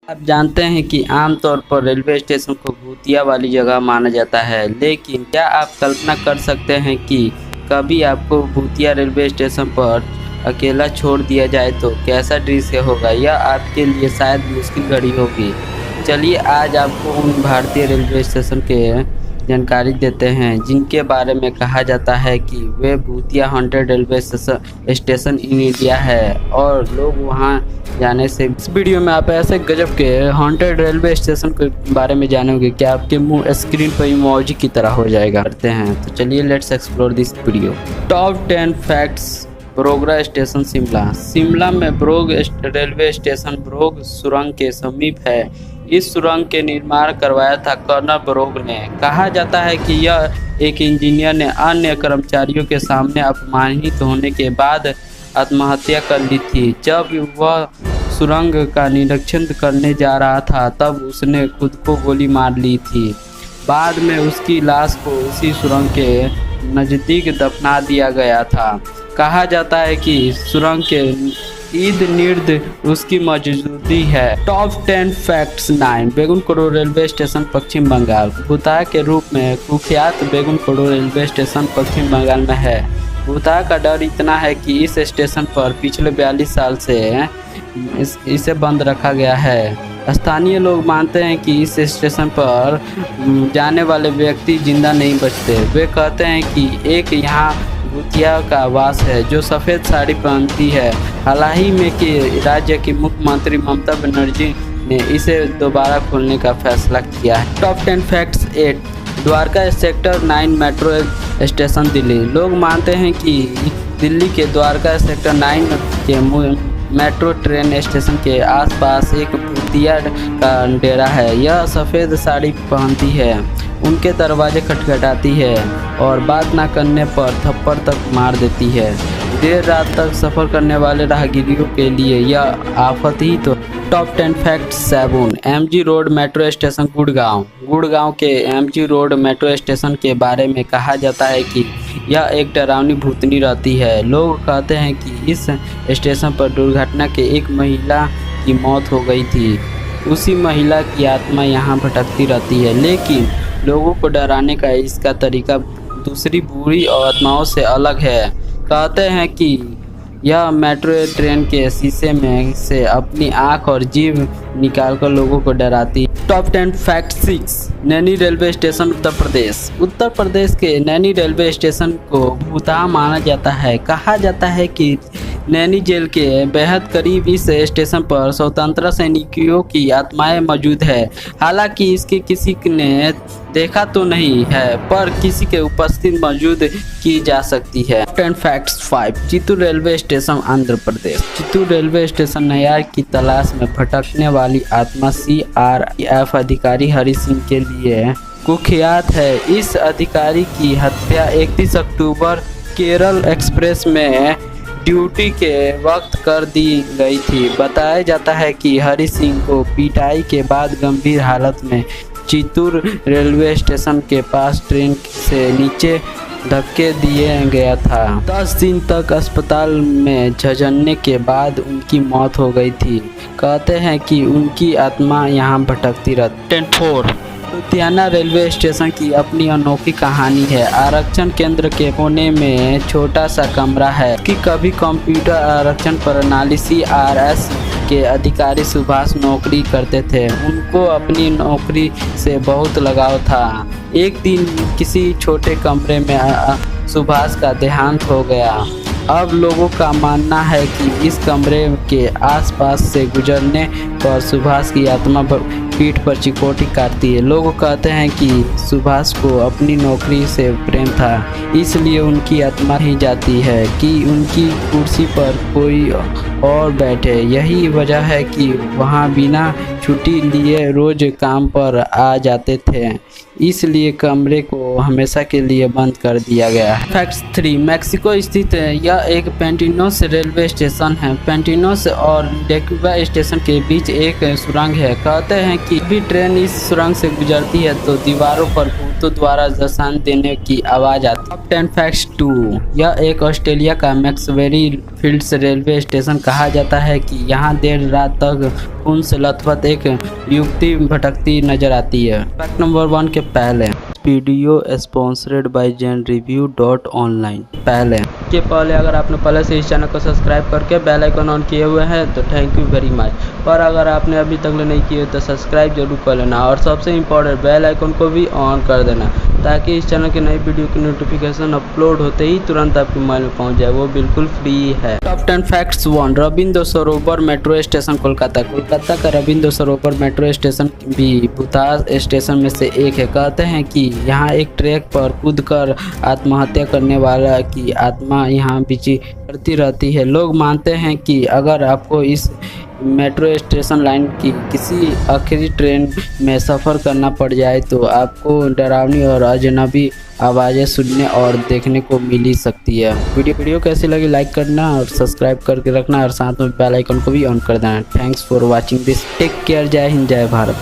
आप जानते हैं कि आमतौर पर रेलवे स्टेशन को भूतिया वाली जगह माना जाता है, लेकिन क्या आप कल्पना कर सकते हैं कि कभी आपको भूतिया रेलवे स्टेशन पर अकेला छोड़ दिया जाए तो कैसा दृश्य होगा। यह आपके लिए शायद मुश्किल घड़ी होगी। चलिए आज आपको उन भारतीय रेलवे स्टेशन के जानकारी देते हैं जिनके बारे में कहा जाता है कि वे भूतिया haunted railway station in India है और लोग वहां जाने से। इस वीडियो में आप ऐसे गजब के हॉन्टेड रेलवे स्टेशन के बारे में जानोगे कि आपके मुंह स्क्रीन पर इमोजी की तरह हो जाएगा। करते हैं तो चलिए let's explore this video. Top 10 facts. ब्रोगरा स्टेशन शिमला। शिमला में ब्रोग रेलवे स्टेशन ब्रोग सुरंग के समीप है। इस सुरंग के निर्माण करवाया था कर्नल ब्रोग ने। कहा जाता है कि यह एक इंजीनियर ने अन्य कर्मचारियों के सामने अपमानित होने के बाद आत्महत्या कर ली थी। जब वह सुरंग का निरीक्षण करने जा रहा था तब उसने खुद को गोली मार ली थी। बाद में उसकी लाश को उसी सुरंग के नज़दीक दफना दिया गया था। कहा जाता है कि सुरंग के इर्द-गिर्द उसकी मौजूदगी है। Top 10 facts 9। बेगुनकोड़ो रेलवे स्टेशन पश्चिम बंगाल। भूतिया के रूप में कुख्यात बेगुनकोड़ो रेलवे स्टेशन पश्चिम बंगाल में है। भूतिया का डर इतना है कि इस स्टेशन पर पिछले 42 साल से इसे बंद रखा गया है। स्थानीय लोग मानते हैं कि इस स्टेशन पर जाने वाले व्यक्ति जिंदा नहीं बचते। वे कहते हैं कि एक यहाँ भूतिया का वास है जो सफ़ेद साड़ी पहनती है। हाल ही में कि राज्य की मुख्यमंत्री ममता बनर्जी ने इसे दोबारा खोलने का फैसला किया है। Top 10 facts 8। Dwarka sector 9 metro station Delhi. लोग मानते हैं कि दिल्ली के द्वारका सेक्टर 9 के मेट्रो ट्रेन स्टेशन के आसपास एक भूतिया का डेरा है। यह सफ़ेद साड़ी पहनती है, उनके दरवाजे खटखटाती है और बात ना करने पर थप्पड़ तक मार देती है। देर रात तक सफ़र करने वाले राहगीरों के लिए यह आफत ही तो। Top 10 facts 7। MG road metro station Gurgaon. Gurgaon के एमजी रोड मेट्रो स्टेशन के बारे में कहा जाता है कि यह एक डरावनी भूतनी रहती है। लोग कहते हैं कि इस स्टेशन पर दुर्घटना के एक महिला की मौत हो गई थी। उसी महिला की आत्मा यहाँ भटकती रहती है, लेकिन लोगों को डराने का इसका तरीका दूसरी बुरी आत्माओं से अलग है। कहते हैं कि यह मेट्रो ट्रेन के शीशे में से अपनी आँख और जीभ निकालकर लोगों को डराती है। Top 10 fact 6। Naini railway station Uttar Pradesh. Uttar Pradesh के नैनी रेलवे स्टेशन को भूतिया माना जाता है। कहा जाता है कि नैनी जेल के बेहद करीब इस स्टेशन पर स्वतंत्रता सैनिकों की आत्माएं मौजूद है। हालांकि इसके किसी ने देखा तो नहीं है, पर किसी के उपस्थित मौजूद की जा सकती है। 10 facts 5। Chittoor railway station Andhra Pradesh. Chittoor railway station न्याय की तलाश में भटकने वाली आत्मा CRF अधिकारी हरि सिंह के लिए कुख्यात है। इस अधिकारी की हत्या 31 अक्टूबर केरल एक्सप्रेस में ड्यूटी के वक्त कर दी गई थी। बताया जाता है कि हरि सिंह को पिटाई के बाद गंभीर हालत में चित्तूर रेलवे स्टेशन के पास ट्रेन से नीचे धक्के दिए गया था। 10 दिन तक अस्पताल में झंझनने के बाद उनकी मौत हो गई थी। कहते हैं कि उनकी आत्मा यहाँ भटकती रहती। 10-4। लुधियाना रेलवे स्टेशन की अपनी अनोखी कहानी है। आरक्षण केंद्र के कोने में छोटा सा कमरा है कि कभी कंप्यूटर आरक्षण प्रणाली CRS के अधिकारी सुभाष नौकरी करते थे। उनको अपनी नौकरी से बहुत लगाव था। एक दिन किसी छोटे कमरे में सुभाष का देहांत हो गया। अब लोगों का मानना है कि इस कमरे के आसपास से गुजरने पर सुभाष की आत्मा पीठ पर चिकोटी काटती है। लोग कहते हैं कि सुभाष को अपनी नौकरी से प्रेम था, इसलिए उनकी आत्मा ही जाती है कि उनकी कुर्सी पर कोई और बैठे। यही वजह है कि वहाँ बिना छुट्टी लिए रोज काम पर आ जाते थे, इसलिए कमरे को हमेशा के लिए बंद कर दिया गया है। फैक्ट्स 3। मैक्सिको स्थित यह एक पेंटिनोस रेलवे स्टेशन है। पेंटिनोस और डेक्यूबा स्टेशन के बीच एक सुरंग है। कहते हैं कि भी ट्रेन इस सुरंग से गुजरती है तो दीवारों पर कुत्तों द्वारा जसान देने की आवाज़ आती है। Top 10 facts 2। यह एक ऑस्ट्रेलिया का मैक्सवेरी फील्ड्स रेलवे स्टेशन कहा जाता है कि यहाँ देर रात तक खून से लथपथ एक युवती भटकती नजर आती है। फैक्ट नंबर 1 के पहले वीडियो स्पॉन्सर्ड बाय genreview.online। पहले अगर आपने पहले से इस चैनल को सब्सक्राइब करके बेल आइकन ऑन किए हुए हैं तो थैंक यू वेरी मच। और अगर आपने अभी तक नहीं किए तो सब्सक्राइब जरूर कर लेना और सबसे इम्पोर्टेंट बेल आइकन को भी ऑन कर देना ताकि इस चैनल की नई वीडियो की नोटिफिकेशन अपलोड होते ही तुरंत आपके मोबाइल में पहुंच जाए, वो बिल्कुल फ्री है। Top 10 facts 1। रविंद्र सरोवर मेट्रो स्टेशन कोलकाता। कोलकाता का रविंद्र सरोवर मेट्रो स्टेशन भी भूतास स्टेशन में से एक है। कहते हैं कि यहाँ एक ट्रैक पर कूदकर आत्महत्या करने वाला की आत्मा यहाँ विचरती रहती है। लोग मानते हैं कि अगर आपको इस मेट्रो स्टेशन लाइन की किसी आखिरी ट्रेन में सफ़र करना पड़ जाए तो आपको डरावनी और अजनबी आवाज़ें सुनने और देखने को मिल ही सकती है। वीडियो कैसी लगी लाइक करना और सब्सक्राइब करके रखना और साथ में बेल आइकन को भी ऑन कर देना। Thanks for watching this. Take care. जय हिंद, जय भारत।